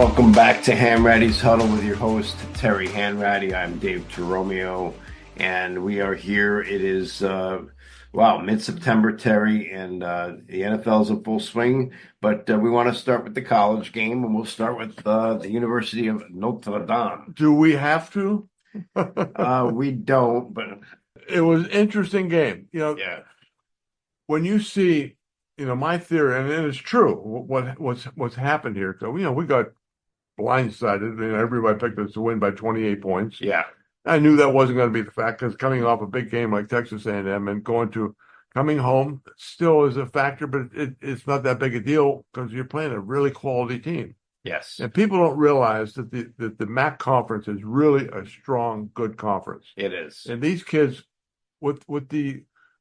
welcome back to Hanratty'S Huddle with your host, Terry Hanratty. I'm Dave Toromeo, and we are here. It is, mid-September, Terry, and the NFL's in full swing, but we want to start with the college game, and we'll start with the University of Notre Dame. Do we have to? We don't, but... It was an interesting game. Yeah. When you see, my theory, and it's true, what's happened here. So, we got blindsided. Everybody picked us to win by 28 points. Yeah. I knew that wasn't going to be the fact because coming off a big game like Texas A&M and coming home still is a factor, but it's not that big a deal because you're playing a really quality team. Yes. And people don't realize that the MAC conference is really a strong, good conference. It is. And these kids,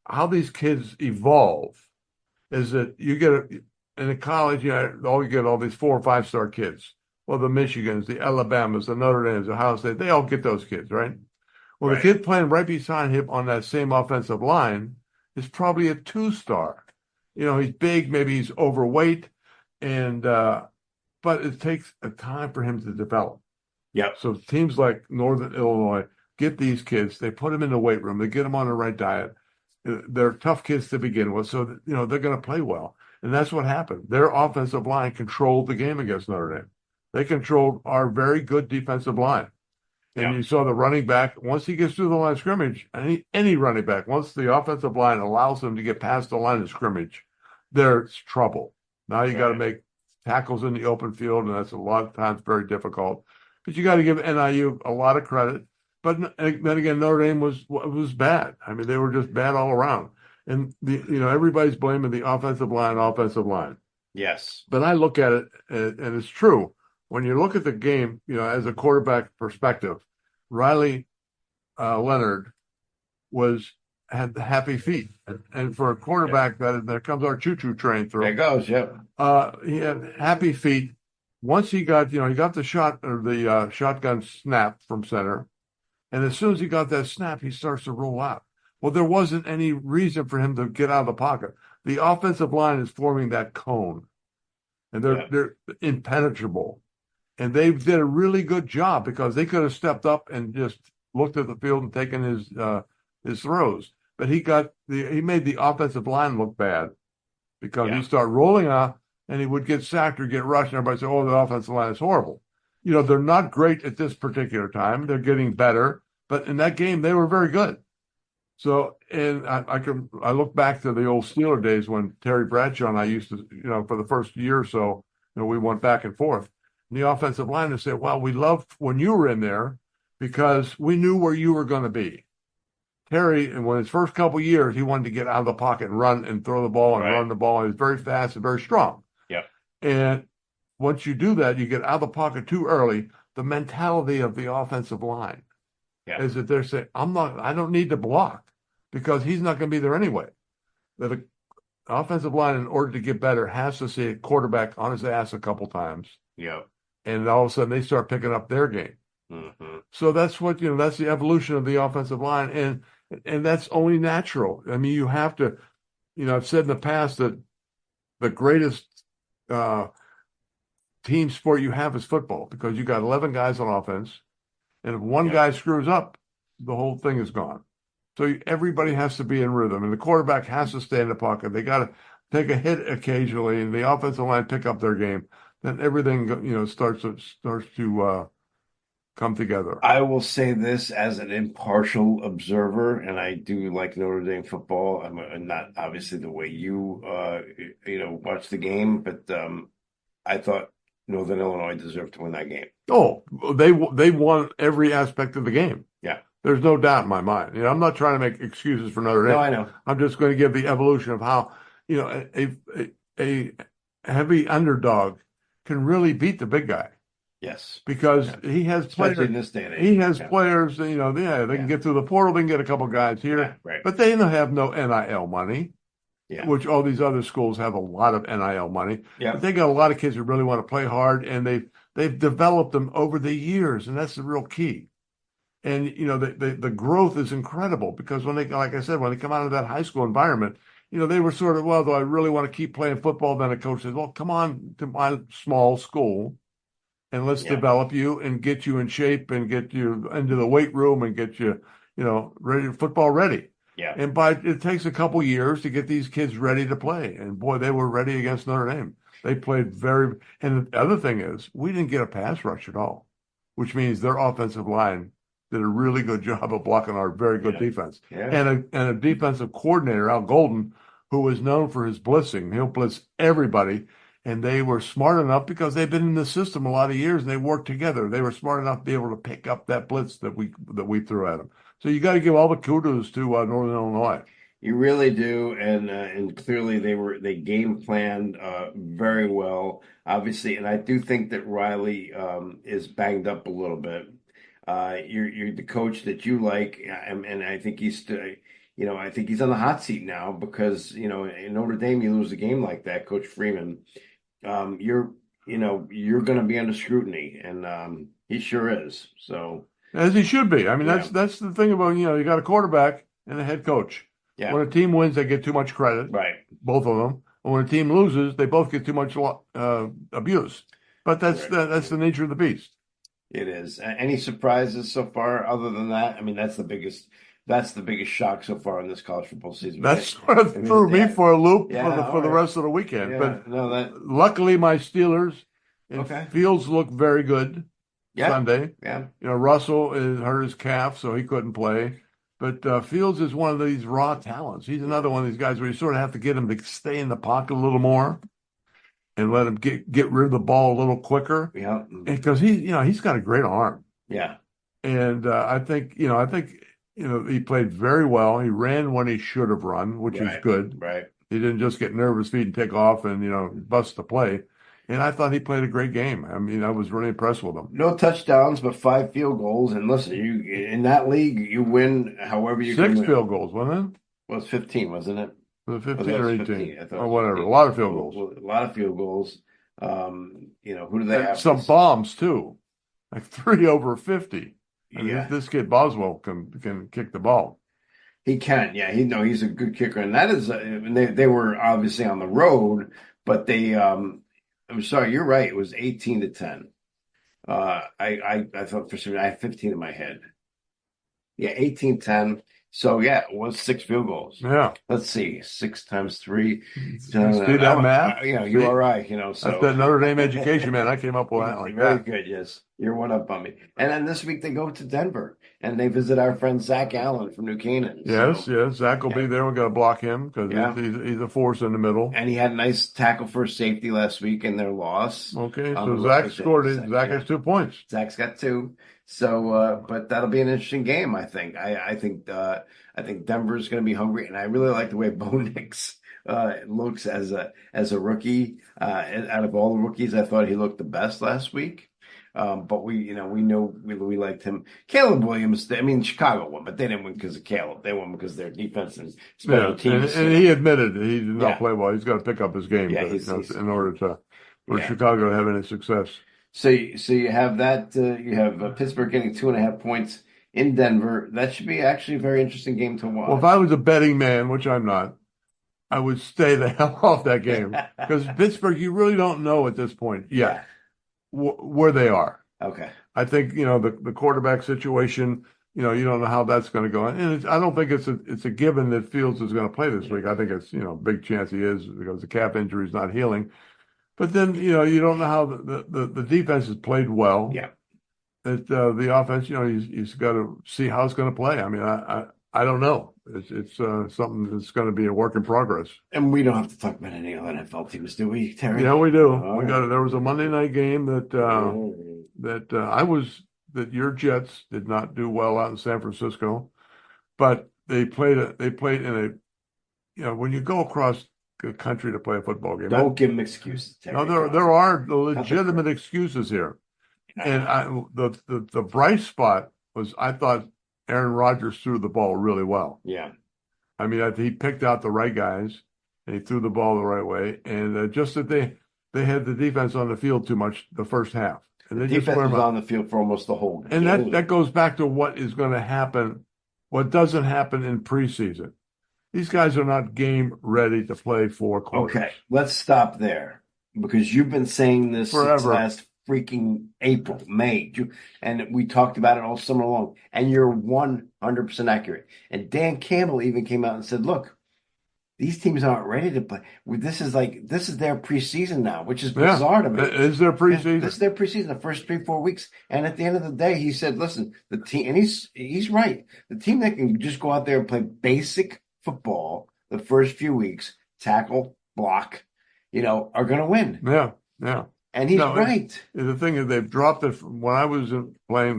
how these kids evolve is that you get in a college, you get all these 4 or 5 star kids. Well, the Michigans, the Alabamas, the Notre Dames, the Ohio State, they all get those kids, right? Well, Right. The kid playing right beside him on that same offensive line is probably a 2-star. He's big, maybe he's overweight, and but it takes a time for him to develop. Yep. So teams like Northern Illinois get these kids, they put them in the weight room, they get them on the right diet. They're tough kids to begin with, so they're going to play well. And that's what happened. Their offensive line controlled the game against Notre Dame. They controlled our very good defensive line. And You saw the running back, once he gets through the line of scrimmage, any running back, once the offensive line allows them to get past the line of scrimmage, there's trouble. Now you got to make tackles in the open field, and that's a lot of times very difficult. But you got to give NIU a lot of credit. But then again, Notre Dame was bad. I mean, they were just bad all around. And everybody's blaming the offensive line. Yes. But I look at it, and it's true. When you look at the game, as a quarterback perspective, Riley Leonard had the happy feet, and for a quarterback, there comes our choo-choo train through. There goes, yep. He had happy feet. Once he got the shot or the shotgun snap from center, and as soon as he got that snap, he starts to roll out. Well, there wasn't any reason for him to get out of the pocket. The offensive line is forming that cone, and they're impenetrable. And they did a really good job because they could have stepped up and just looked at the field and taken his throws. But he made the offensive line look bad because he started rolling out and he would get sacked or get rushed. And everybody said, "Oh, the offensive line is horrible." They're not great at this particular time. They're getting better, but in that game they were very good. So, and I look back to the old Steeler days when Terry Bradshaw and I used to, for the first year or so, we went back and forth. And the offensive line would say, "Well, we loved when you were in there because we knew where you were going to be." Terry, and when his first couple of years, he wanted to get out of the pocket and run and throw the ball and run the ball. He was very fast and very strong. Yeah. And once you do that, you get out of the pocket too early. The mentality of the offensive line is that they're saying, I don't need to block because he's not going to be there anyway. The offensive line, in order to get better, has to see a quarterback on his ass a couple times. Yeah. And all of a sudden they start picking up their game. Mm-hmm. So that's that's the evolution of the offensive line. And that's only natural. I mean, you have to, I've said in the past that the greatest team sport you have is football because you got 11 guys on offense. And if one guy screws up, the whole thing is gone. So everybody has to be in rhythm, and the quarterback has to stay in the pocket. They got to take a hit occasionally, and the offensive line pick up their game. Then everything, starts to come together. I will say this as an impartial observer, and I do like Notre Dame football. I'm not obviously the way you, watch the game, but I thought Northern Illinois deserved to win that game. Oh, they won every aspect of the game. Yeah. There's no doubt in my mind. I'm not trying to make excuses for Notre Dame. No, I know. I'm just going to give the evolution of how, a heavy underdog can really beat the big guy. Yes. Because he has players. Especially in this day and age. He has players, they can get through the portal, they can get a couple guys here. Yeah, right. But they don't have no NIL money. Yeah. Which all these other schools have a lot of NIL money. Yeah. But they got a lot of kids who really want to play hard, and they've developed them over the years, and that's the real key. And the growth is incredible because when they, like I said, when they come out of that high school environment, they were sort of, well, do I really want to keep playing football? Then a coach says, well, come on to my small school and let's Yeah. develop you and get you in shape and get you into the weight room and get you, ready, football ready. Yeah. And it takes a couple years to get these kids ready to play. And boy, they were ready against Notre Dame. They played and the other thing is we didn't get a pass rush at all, which means their offensive line did a really good job of blocking our very good defense. Yeah. And a defensive coordinator, Al Golden, who is known for his blitzing. He'll blitz everybody. And they were smart enough because they've been in the system a lot of years and they worked together. They were smart enough to be able to pick up that blitz that we threw at them. So you got to give all the kudos to Northern Illinois. You really do, and clearly they game planned very well, obviously, and I do think that Riley is banged up a little bit. You're the coach that you like, and I think I think he's on the hot seat now because in Notre Dame you lose a game like that, Coach Freeman, you're going to be under scrutiny, and he sure is. So as he should be. I mean, that's the thing about you got a quarterback and a head coach. Yeah. When a team wins, they get too much credit. Right. Both of them. And when a team loses, they both get too much abuse. But that's the nature of the beast. It is. Any surprises so far other than that? I mean, that's the biggest shock so far in this college football season. That sort of threw me for a loop for the rest of the weekend. Yeah, but luckily, my Steelers and Fields looked very good Sunday. Yeah. Russell hurt his calf, so he couldn't play. But Fields is one of these raw talents. He's another one of these guys where you sort of have to get him to stay in the pocket a little more and let him get rid of the ball a little quicker. Yeah. Because he's got a great arm. Yeah. And I think he played very well. He ran when he should have run, which is good. Right. He didn't just get nervous feet and take off and bust the play. And I thought he played a great game. I mean, I was really impressed with him. No touchdowns, but 5 field goals. And listen, you in that league, you win however you can win. 6 field goals, wasn't it? Well, it's 15, wasn't it? Was it 15 or 18? Or whatever. A lot of field goals. A lot of field goals. Who do they have? Some bombs, too. Like 3 over 50. I mean, this kid Boswell can kick the ball. He can, yeah. He's a good kicker. And that is, they were obviously on the road, but they I'm sorry, you're right. It was 18-10. I thought for some reason I had 15 in my head. Yeah, 18-10. So yeah, it was 6 field goals. Yeah. Let's see, 6 times 3. Do that math. You are right. So that's that Notre Dame education, man. I came up with that like very that. good. Yes, you're one up on me. And then this week they go to Denver and they visit our friend Zach Allen from New Canaan. Yes. Zach will be there. We've got to block him because he's a force in the middle. And he had a nice tackle for safety last week in their loss. Okay, so Zach scored it. Zach has 2 points. Zach's got 2. So, but that'll be an interesting game. I think. I think Denver's going to be hungry, and I really like the way Bo Nix looks as a rookie. Out of all the rookies, I thought he looked the best last week. But we know we liked him. Caleb Williams. I mean, Chicago won, but they didn't win because of Caleb. They won because of their defense and special teams. And he admitted he did not play well. He's got to pick up his game in order for Chicago to have any success. So you have that. You have Pittsburgh getting 2.5 points in Denver. That should be actually a very interesting game to watch. Well, if I was a betting man, which I'm not, I would stay the hell off that game because Pittsburgh, you really don't know at this point yet where they are. Okay. I think the quarterback situation. You don't know how that's going to go, and I don't think it's a given that Fields is going to play this week. I think it's big chance he is because the calf injury is not healing. But then, you don't know how the defense has played well. Yeah. The offense, he's got to see how it's going to play. I mean, I don't know. It's something that's going to be a work in progress. And we don't have to talk about any other NFL teams, do we, Terry? Yeah, we do. There was a Monday night game that your Jets did not do well out in San Francisco, but they played in a when you go across the country to play a football game. Don't give them excuses, Terry. No, there are legitimate excuses here. And the bright spot was I thought Aaron Rodgers threw the ball really well. Yeah. I mean, he picked out the right guys and he threw the ball the right way. And just that they had the defense on the field too much the first half. And the defense was on the field for almost the whole game. And that goes back to what is going to happen, what doesn't happen in preseason. These guys are not game ready to play 4 quarters. Okay, let's stop there because you've been saying this forever. Since last freaking April, May, June, and we talked about it all summer long. And you're 100% accurate. And Dan Campbell even came out and said, "Look, these teams aren't ready to play. This is their preseason now, which is Yeah, bizarre to me. it is their Yeah, this is preseason. their preseason, the first 3, 4 weeks. And at the end of the day, he said, listen, the team, and he's right. The team that can just go out there and play basic football the first few weeks, tackle, block, are going to win. Yeah, yeah. And he's No, right. the thing is they've dropped it when I was playing.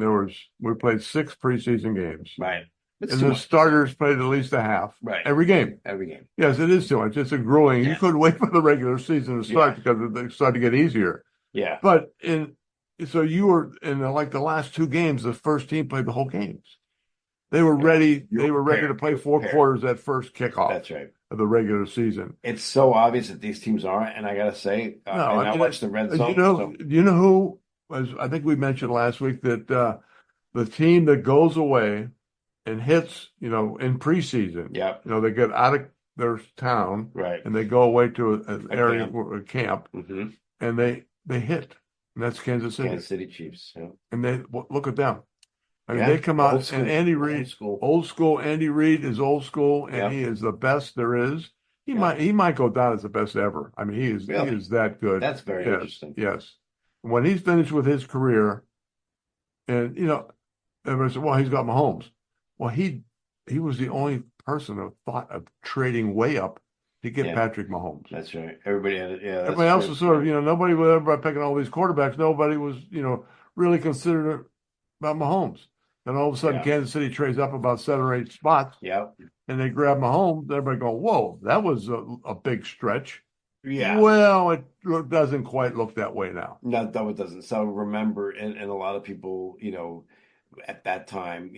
We played 6 preseason games, Right. It's and too the much. starters played at least a half every game. Every game. Yes, it is too much. It's a grueling. You couldn't wait for the regular season to start because they start to get easier. Yeah. But so you were in like the last 2 games, the first team played the whole games. They were ready. They were ready to play 4 quarters at first kickoff. That's right. Of the regular season. It's so obvious that these teams aren't, and I gotta say, and I watched the red zone. You know who? I think we mentioned last week that the team that goes away and hits, in preseason. Yep. They get out of their town, right, and they go away to an area, a camp, mm-hmm. and they hit. And that's Kansas City. Kansas City Chiefs. Yeah. And they look at them. I mean, they come out, and Andy Reid, old school. Andy Reid is old school, and he is the best there is. He might go down as the best ever. I mean, he is that good. That's very interesting. Yes. When he's finished with his career, and everybody said, "Well, he's got Mahomes." Well, he was the only person who thought of trading way up to get Patrick Mahomes. That's right. Everybody had it. Yeah. Everybody else was sort of, nobody was ever picking all these quarterbacks. Nobody was, really considered about Mahomes. And all of a sudden, Kansas City trades up about 7 or 8 spots. Yep. And they grab Mahomes. Everybody going, "Whoa, that was a big stretch." Yeah. Well, it doesn't quite look that way now. No, it doesn't. So remember, and a lot of people, at that time,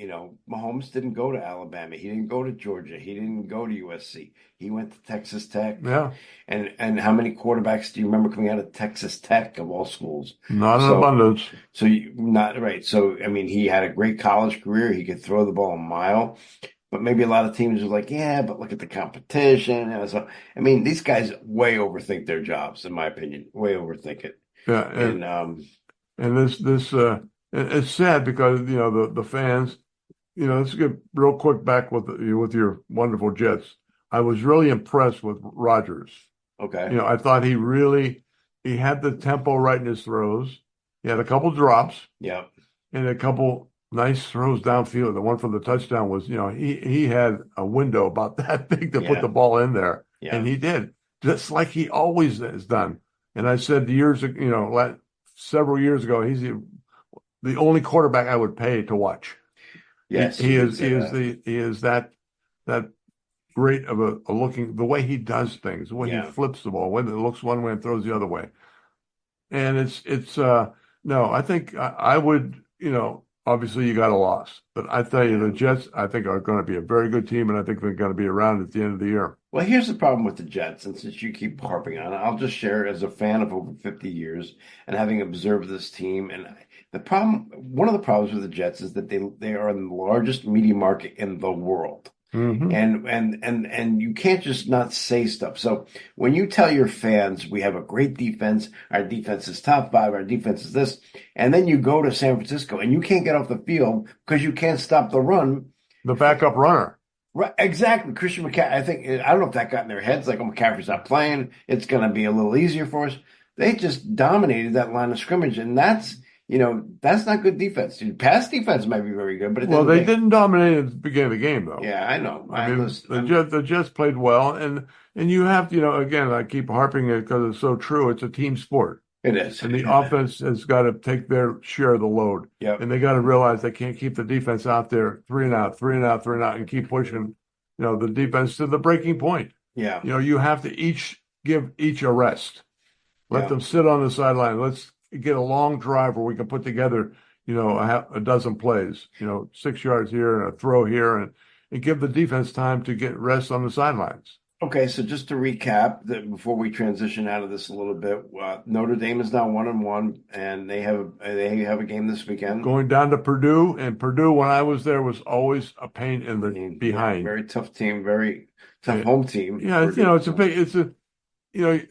Mahomes didn't go to Alabama. He didn't go to Georgia. He didn't go to USC. He went to Texas Tech. Yeah. And how many quarterbacks do you remember coming out of Texas Tech of all schools? Not in abundance. So not right. So I mean, he had a great college career. He could throw the ball a mile. But maybe a lot of teams are like, yeah, but look at the competition. So I mean, these guys way overthink their jobs, in my opinion. Way overthink it. Yeah. And this it's sad because the fans. Let's get real quick back with your wonderful Jets. I was really impressed with Rodgers. Okay. I thought he had the tempo right in his throws. He had a couple drops. Yep. And a couple nice throws downfield. The one for the touchdown was, he had a window about that big to put the ball in there. Yeah. And he did, just like he always has done. And I said several years ago, he's the only quarterback I would pay to watch. Yes. He is that great of a looking, the way he does things, the way he flips the ball, when it looks one way and throws the other way. And no, I think I would, obviously you got a loss, but I tell you, the Jets, I think, are going to be a very good team, and I think they're going to be around at the end of the year. Well, here's the problem with the Jets, and since you keep harping on it, I'll just share as a fan of over 50 years and having observed this team. And one of the problems with the Jets is that they are in the largest media market in the world. Mm-hmm. And you can't just not say stuff. So when you tell your fans we have a great defense, our defense is top 5, our defense is this, and then you go to San Francisco and you can't get off the field because you can't stop the run. The backup runner. Right, exactly. Christian McCaffrey, I don't know if that got in their heads, like, McCaffrey's not playing. It's going to be a little easier for us. They just dominated that line of scrimmage, and that's not good defense. Pass defense might be very good, but they didn't dominate at the beginning of the game, though. Yeah, I know. The Jets played well, and you have to, again, I keep harping it because it's so true. It's a team sport. It is. And the offense has got to take their share of the load. Yep. And they got to realize they can't keep the defense out there 3 and out, 3 and out, 3 and out, and keep pushing, the defense to the breaking point. Yeah. You have to give each a rest. Let them sit on the sideline. Let's get a long drive where we can put together, a dozen plays, 6 yards here and a throw here, and give the defense time to get rest on the sidelines. Okay, so just to recap, before we transition out of this a little bit, Notre Dame is now 1-1, and they have a game this weekend. Going down to Purdue, and Purdue, when I was there, was always a pain in the behind. Very tough team, very tough home team. Yeah,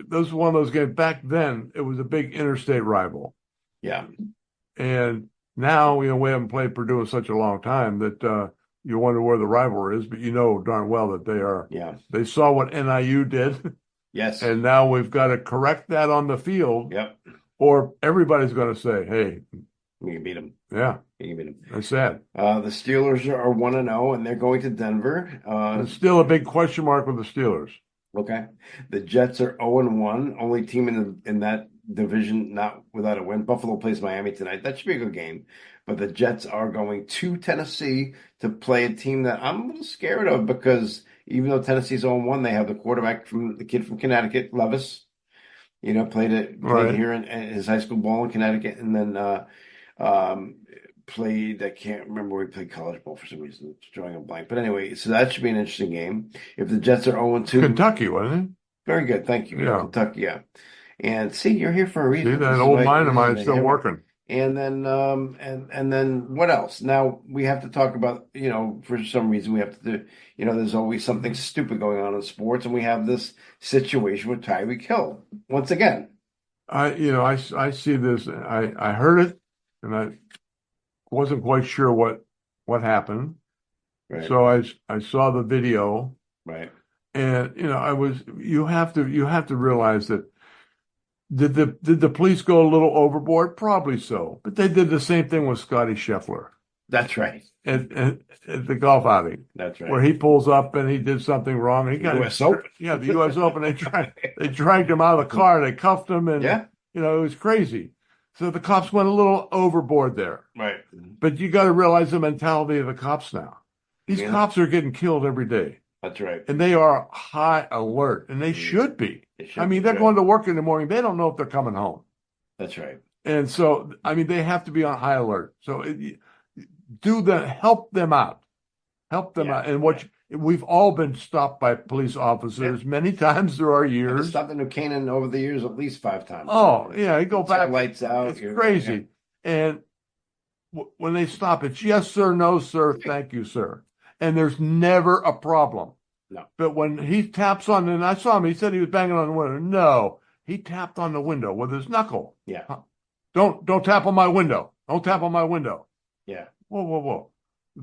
those one of those games. Back then, it was a big interstate rival. Yeah. And now, we haven't played Purdue in such a long time that you wonder where the rivalry is, but you know darn well that Yeah. they saw what NIU did, Yes. and now we've got to correct that on the field, Yep. or everybody's going to say, hey, We can beat them. yeah, You can beat them. that's sad. The Steelers are 1-0, and they're going to Denver. There's still a big question mark with the Steelers. Okay. The Jets are 0-1, only team in that division not without a win. Buffalo plays Miami tonight. That should be a good game. But the Jets are going to Tennessee to play a team that I'm a little scared of because even though Tennessee's 0-1, they have the quarterback from the kid from Connecticut, Levis. Played Right. here in his high school ball in Connecticut, and then um, played. I can't remember where he played college ball for some reason. It's drawing a blank. But anyway, so that should be an interesting game. If the Jets are 0-2, Kentucky, wasn't very good. Thank you. it? Yeah. Kentucky. Yeah. And see, you're here for a See, reason. that This is old why mind of this mine is is still here. working. And then and then what else? Now we have to talk about, for some reason we have to do, there's always something stupid going on in sports, and we have this situation with Tyreek Hill once again. I see this. I heard it, and I wasn't quite sure what happened. Right. So I saw the video, Right. and you have to realize that did the police go a little overboard? Probably so, but they did the same thing with Scotty Scheffler That's right. at the golf outing, That's right. where he pulls up and he did something wrong, and he got US Open. Yeah, the U.S. Open. They dragged him out of the car, they cuffed him, and Yeah. it was crazy. So the cops went a little overboard there. Right. But you got to realize the mentality of the cops now. These Yeah. cops are getting killed every day, That's right. and they are high alert, and they should be. It should I mean, be they're good. going to work in the morning. They don't know if they're coming home. That's right. And so, I mean, they have to be on high alert. So help them out. Help them Yeah. out. And we've all been stopped by police officers many times through our I've been years. stopped in New Canaan over the years at least 5 times. Oh, yeah, you go back. Lights out. It's crazy. And when they stop, it's yes, sir, no, sir, thank you, sir. And there's never a problem. No. But when he taps on, and I saw him, he said he was banging on the window. No, he tapped on the window with his knuckle. Yeah. Don't tap on my window. Don't tap on my window. Yeah. Whoa.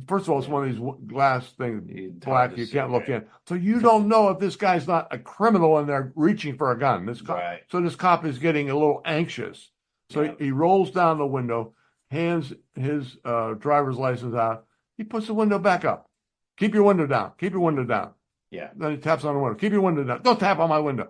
First of all, it's one of these glass things, It's black, hard to you see, can't look right. in. So you don't know if this guy's not a criminal and they're reaching for a gun. Right. So this cop is getting a little anxious. So Yeah. he rolls down the window, hands his driver's license out. He puts the window back up. Keep your window down. Keep your window down. Yeah. Then he taps on the window. Keep your window down. Don't tap on my window.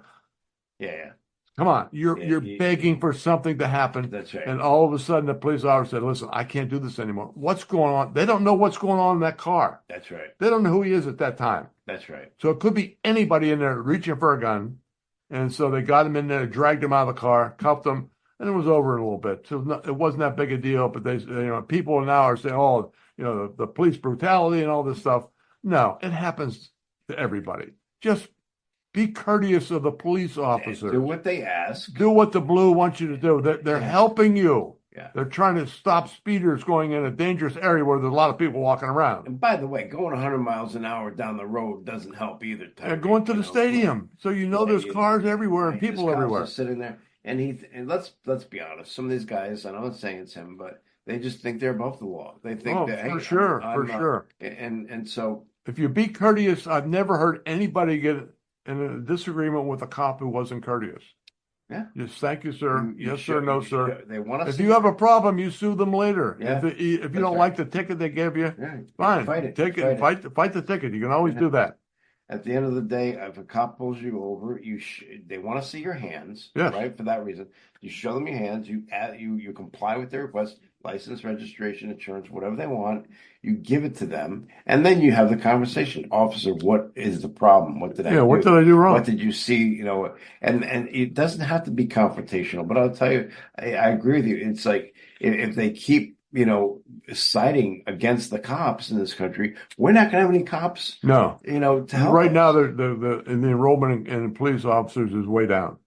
Yeah. Come on. You're begging for something to happen. That's right. And all of a sudden the police officer said, listen, I can't do this anymore. What's going on? They don't know what's going on in that car. That's right. They don't know who he is at that time. That's right. So it could be anybody in there reaching for a gun. And so they got him in there, dragged him out of the car, cuffed him, and it was over in a little bit. So it wasn't that big a deal, but people now are saying, oh, the police brutality and all this stuff. No, it happens to everybody. Just be courteous of the police officers. Do what they ask. Do what the blue wants you to do. They're helping you. Yeah. They're trying to stop speeders going in a dangerous area where there's a lot of people walking around. And by the way, going 100 miles an hour down the road doesn't help either. Going to the stadium. So there's cars everywhere and people everywhere. Sitting there. And let's be honest. Some of these guys, I know I'm saying it's him, but they just think they're above the law. They think that, for hey, sure, I'm for sure. And so if you be courteous, I've never heard anybody get in a disagreement with a cop who wasn't courteous. Yeah. Just thank you, sir. Yes, sir. No, sir. They want to. If you have a problem, you sue them later. Yeah. If you don't like the ticket they give you, fine. Fight it. Take it. Fight the ticket. You can always do that. At the end of the day, if a cop pulls you over, they want to see your hands, Yes. right? For that reason, you show them your hands. You comply with their request, license, registration, insurance, whatever they want. You give it to them, and then you have the conversation. Officer, what is the problem? What did I do? What did I do wrong? What did you see? And it doesn't have to be confrontational. But I'll tell you, I agree with you. It's like if they keep siding against the cops in this country, we're not going to have any cops. No. To help right us. now, the enrollment in police officers is way down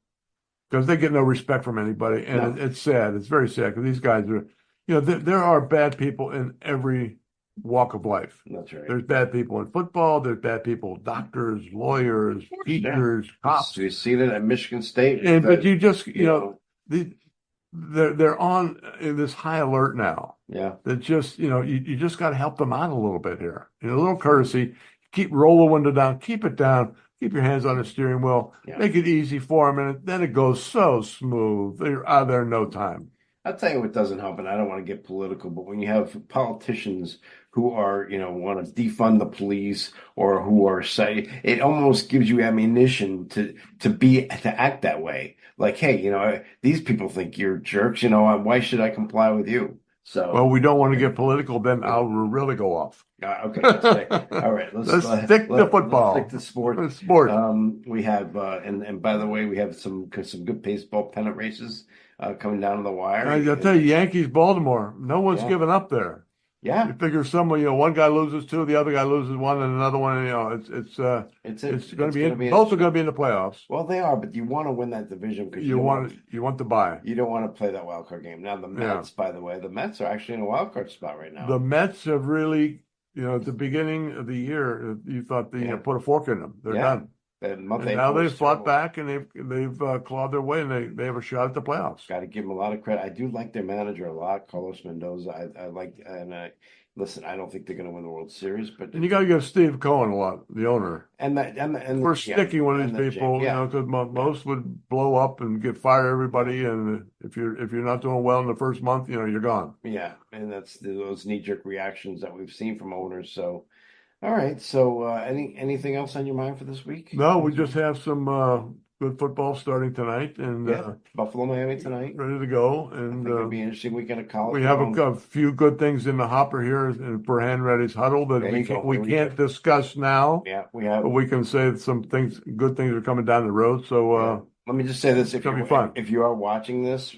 because they get no respect from anybody, and it's sad. It's very sad because these guys are, there are bad people in every walk of life. That's right. There's bad people in football. There's bad people, doctors, lawyers, teachers, cops. We've seen it at Michigan State. But you just, they're on in this high alert now. Yeah. That just, you just got to help them out a little bit here. A little courtesy. Keep roll the window down. Keep it down. Keep your hands on the steering wheel. Yeah. Make it easy for them, and then it goes so smooth. They're out of there in no time. I'll tell you what doesn't help, and I don't want to get political, but when you have politicians who are, want to defund the police or who are say, it almost gives you ammunition to act that way. Like, hey, these people think you're jerks. Why should I comply with you? So, Well, we don't want to get political, then I'll really go off. Okay, that's right. All right, let's stick to football. Let's stick to sport. Sport. We have, and by the way, we have some good baseball pennant races coming down to the wire. I'll tell you, Yankees, Baltimore. No one's giving up there. Yeah. You figure someone, one guy loses two, the other guy loses one, and another one. It's going to be both are going to be in the playoffs. Well, they are, but you want to win that division because you want to buy. You don't want to play that wild card game. Now the Mets, by the way, the Mets are actually in a wild card spot right now. The Mets have really, at the beginning of the year, you thought they put a fork in them. They're done. And now they've fought back and they've clawed their way and they have a shot at the playoffs. Got to give them a lot of credit. I do like their manager a lot, Carlos Mendoza. Listen, I don't think they're going to win the World Series, but you got to give Steve Cohen a lot, the owner, and for sticking with these people. Because most would blow up and fire everybody, and if you're not doing well in the first month, you're gone. Yeah, and that's those knee-jerk reactions that we've seen from owners. So. All right. So, anything else on your mind for this week? No, we just have some good football starting tonight, and Buffalo, Miami tonight, ready to go. And it'll be an interesting weekend of college. We have a few good things in the hopper here for Hanratty'S Huddle that we can't discuss now. Yeah, we have. But we can say some good things are coming down the road. So let me just say this: it's gonna be fun. If you are watching this,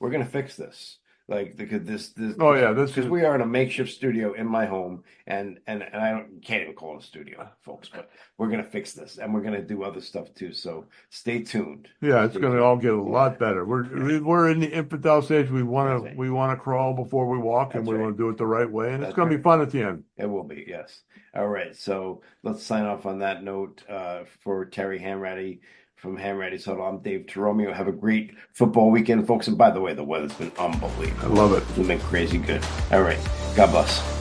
we're gonna fix this. Like this. Oh yeah, because we are in a makeshift studio in my home, and can't even call it a studio, folks. But we're gonna fix this, and we're gonna do other stuff too. So stay tuned. Yeah, it's gonna all get a lot better. We're in the infantile stage. We wanna crawl before we walk, and we want to do it the right way, and it's gonna be fun at the end. It will be, yes. All right, so let's sign off on that note. For Terry Hanratty from Hanratty'S Huddle, I'm Dave Toromeo. Have a great football weekend, folks. And by the way, the weather's been unbelievable. I love it. It's been crazy good. All right. God bless.